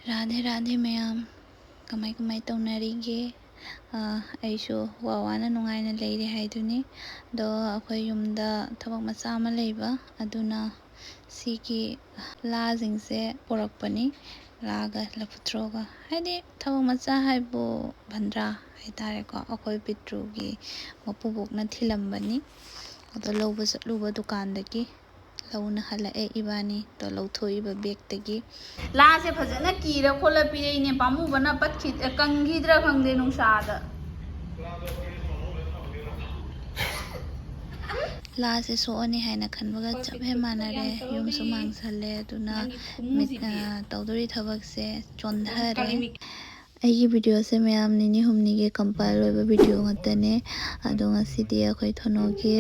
Radhe Radhe ma'am कमाई कमाई तौनारीगे अइसु वावाना नुंगाइना लेरे हाइदुनी दो अखोय युमदा थबक मचा अमा लेबा अदुना सिगी लाजिंगसे पोरकपनी लागा लफुत्रोगा हाइदि थबक मचा हाइबो भंद्रा हाइतारेको अखोय पित्रुगी मपुबोकना थिलंबनी अदो लौबा चटलुबा दुकानदगी लौना हलाए इबानी तो लौथोइबा बेगतगी लासे फजना कीरा खोला पिरेने पामुबना पत्खि कंगीद्रा खंगदे नुंसादा लासे सोअनी हाइना खनबगा चबे मानरे युमसु मांगसले अदुना तौदोरी थबकसे चोंधरे अगी वीडियो से मैम निनी हमनी के कंपाइल होइबा वीडियो ngतने अदो ngसिदि अखोय थनोगी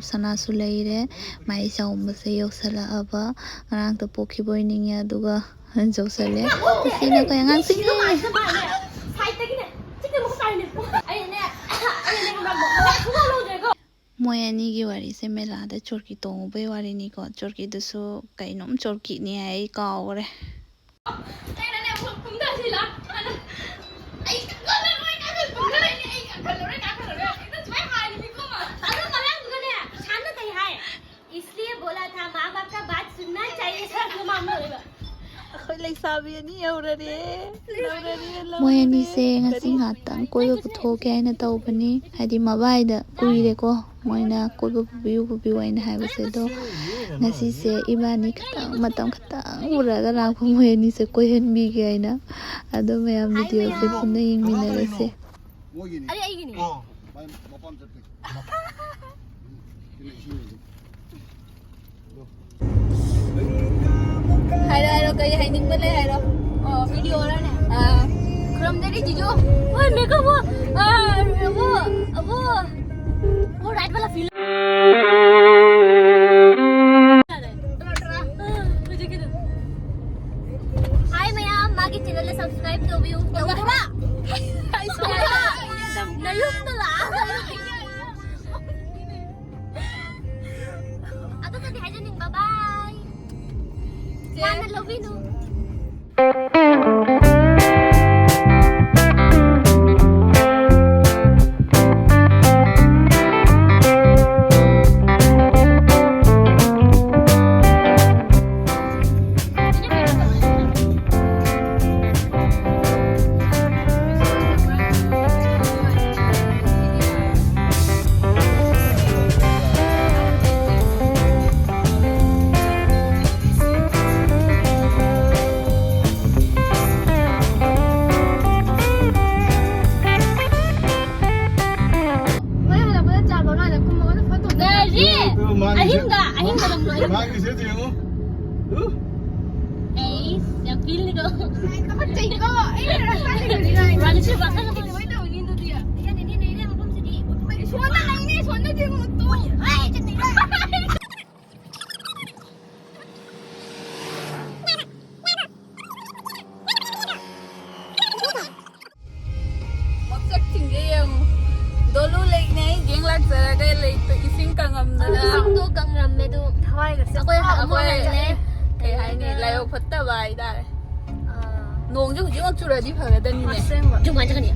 सनासु लेरे माइ साउमसे योसला अबा ngarang to pokhiboy ninge aduga josale sina kay ngang sing मोय अनि की वारी से मेला दा चोरकी तोंबे वारी नि को चोरकी दसु कैनोम चोरकी नि आई कावरे इसलिए बोला था माँ बाप का बात सुनना चाहिए सब मामला होगा मोय अनि से ngasi ngatang koiba puthoke aina tawbani hadi mabaida kuire ko moina koiba pubiu aina haibase do ngasi se ibani khatang matam khatang uraga rakho moy ani se koihen bi ge aina ado mayam video se punna yingminarase अरे आएगी नहीं हाइरो कई हाइनिंग बले हाइरो video हो रहा है क्रम दे रही जीजो ओए मेरे को वो राइट वाला फील हाय मैम मागी चैनल ले सब्सक्राइब तो भी हूं थोड़ा नहीं होता आता तो दिखाई नहीं बाय बाय यार love you Ahinga lang mo. Magi sa tiyo mo. Eh, yang feel ni ko. Ay, kapatay ko! Ay, narasanin ko nila. Run siya ba? Wait na, wagin to diya. Yan, ini, mapam sa di. Suwana lang ni, suwana di mo to. Ay, dyan nila. Magsak tingge yung dolo lake na yung geng lag sa kay lake to ising kangam na Ising to gangram me do. Ako ay kay hai ni layo phatta bai dai nong ju ju chura di phaga dan ni ne Jom aja kan ya.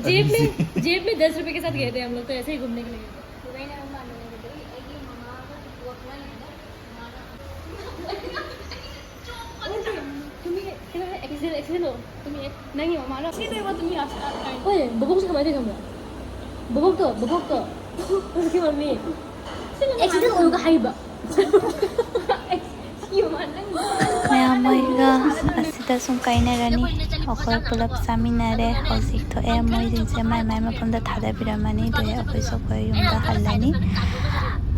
जेब में 10 रुपए के साथ गए थे हम लोग, तो ऐसे ही घूमने के लिए गए थे। नहीं हमारा तुम्हें ओए बबोक से हमारे घर में बबोक तो उसकी मम्मी एक्सीडेंट होगा हाइबा ꯃꯌꯥꯝ ꯃꯣꯏꯒ ꯑꯁꯤꯗ ꯁꯨꯝ ꯀꯥꯏꯅꯔꯅꯤ ꯑꯩꯈꯣꯏ ꯄꯨꯂꯞ ꯆꯥꯃꯤꯟꯅꯔꯦ ꯍꯧꯖꯤꯛ ꯊꯣꯛꯑꯦ ꯃꯣꯏꯁꯤꯡꯁꯦ ꯃꯥꯏ ꯃꯥꯏ ꯃꯐꯝꯗ ꯊꯥꯗꯕꯤꯔꯝꯃꯅꯤ ꯑꯗꯨꯒ ꯑꯩꯈꯣꯏꯁꯨ ꯑꯩꯈꯣꯏ ꯌꯨꯝꯗ ꯍꯜꯂꯅꯤ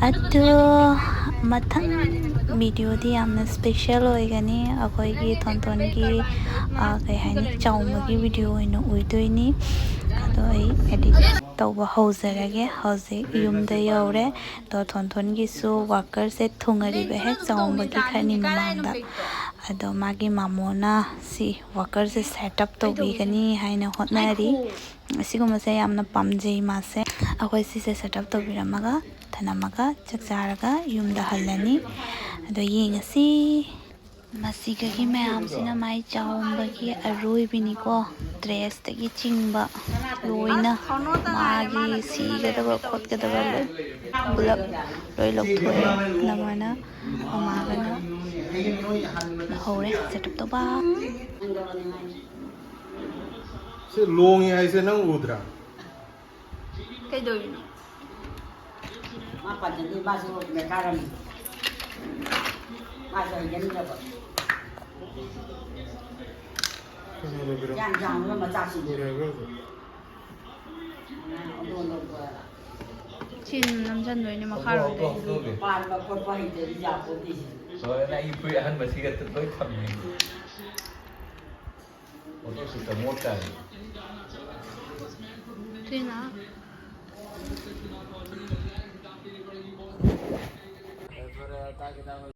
ꯑꯗꯨ ꯃꯊꯪ ꯚꯤꯗꯤꯑꯣꯗꯤ ꯌꯥꯝꯅ ꯁ꯭ꯄꯦꯁꯤꯌꯦꯜ ꯑꯣꯏꯒꯅꯤ ꯑꯩꯈꯣꯏꯒꯤ ꯊꯣꯟꯊꯣꯟꯒꯤ ꯀꯩ ꯍꯥꯏꯅꯤ ꯆꯥꯎꯕꯒꯤ ꯚꯤꯗꯤꯑꯣ ꯑꯣꯏꯅ ꯑꯣꯏꯗꯣꯏꯅꯤ ꯑꯗꯣ ꯑꯩ एडिट तौबा हौजरगे हौजिक युमदा यौरे तो थोनथोनगिसु वर्करसे थुंगरिबे हेक चाउंबगी खरनी ममांगदा अदो मागी मामोना सी वर्करसे सेटअप तौबीगनी हाइना होटनारी असिगुमसे यामना पामजेई मासे अखोय सिसे सेटअप तौबिरमगा थनमगा चकचारगा युमदा हल्लनी अदो येंगसी मसीगगी मैमसिना माई चाउंबगी अरोइबिनिको ड्रेसतगी चिंगबा लोइना मागी सीगदबा खोटगदबा लोइ पुलप लोइ लौथोए नमना अमागना हौरे सेटअप तौबा से लोंगी ऐसे न उधरा कैदोइनो मा पाजनी बासो बेकारमी बासो यनजब yang lo ma cha si 친 남잔도이네 마카로데 par ba ko pa hi de ja ko ti rồi nay phui ăn mà xí cái tới thầm này ô tô sự tầm một cái 튀나